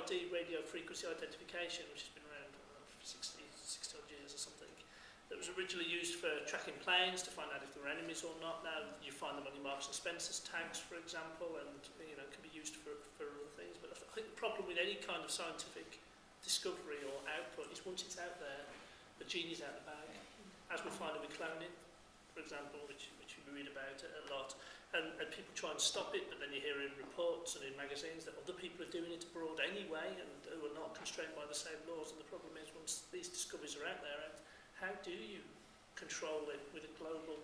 RFID, radio frequency identification, which has been around for 60 odd years or something, that was originally used for tracking planes to find out if there were enemies or not. Now you find them on your Marks and Spencer's tags, for example, and can be used for other things. But I think the problem with any kind of scientific discovery or output is once it's out there, the genie's out the bag. As we find with cloning, for example, which we read about a lot. And people try and stop it, but then you hear in reports and in magazines that other people are doing it abroad anyway and who are not constrained by the same laws. And the problem is, once these discoveries are out there, how do you control it with a global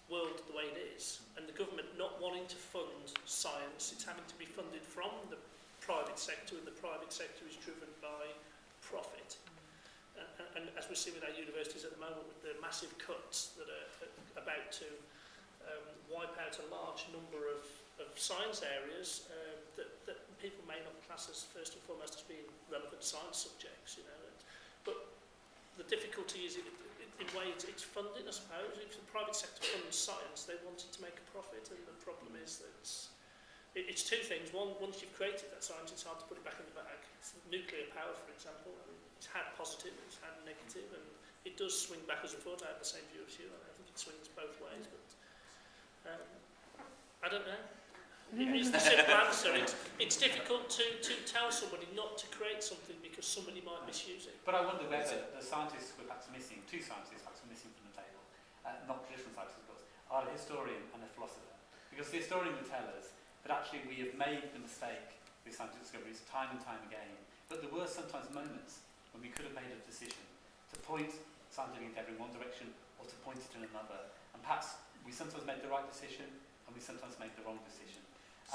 world the way it is? And the government not wanting to fund science, it's having to be funded from the private sector, and the private sector is driven by profit. And as we see with our universities at the moment, with the massive cuts that are about to wipe out a large number of science areas that people may not class as first and foremost as being relevant science subjects, But the difficulty is, in ways, it's funding, I suppose. If the private sector funds science, they want it to make a profit, and the problem is that it's two things. One, once you've created that science, it's hard to put it back in the bag. Nuclear power, for example, it's had positive, it's had negative, and it does swing backwards and forwards. I have the same view as you. I think it swings both ways, but I don't know. It's the simple answer. It's difficult to tell somebody not to create something because somebody might misuse it. But I wonder whether the scientists we're perhaps missing, two scientists perhaps missing from the table, not traditional scientists of course, are a historian and a philosopher. Because the historian would tell us that actually we have made the mistake with scientific discoveries time and time again, but there were sometimes moments when we could have made a decision to point scientific endeavour in one direction or to point it in another. And perhaps we sometimes made the right decision and we sometimes made the wrong decision.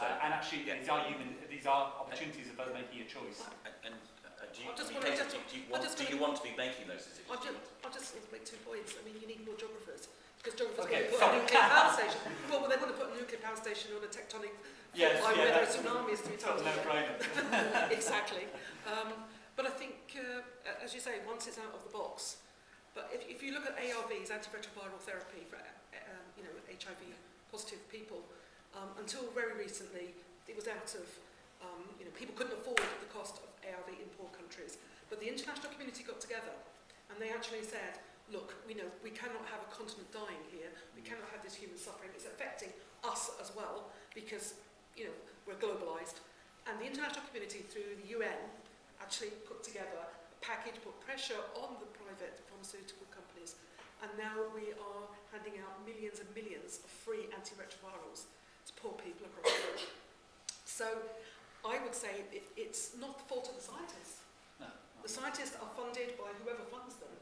And actually, these are opportunities of both making a choice. Do you want to be making those decisions? I'll just make 2 points. I mean, you need more geographers. Because geographers want to put a nuclear power station. Well, they want to put a nuclear power station on a tectonic line where there are tsunamis 3 times a year. Exactly. But I think, as you say, once it's out of the box. But if you look at ARVs, antiretroviral therapy for HIV positive people, until very recently, it was out of, people couldn't afford the cost of ARV in poor countries. But the international community got together and they actually said, look, we cannot have a continent dying here. We cannot have this human suffering. It's affecting us as well because, we're globalised. And the international community, through the UN, actually put together a package, put pressure on the private pharmaceutical companies. And now we are handing out millions and millions of free antiretrovirals to poor people across the world. So I would say it's not the fault of the scientists. No. The scientists are funded by whoever funds them.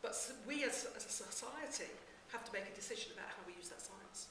But we as a society have to make a decision about how we use that science.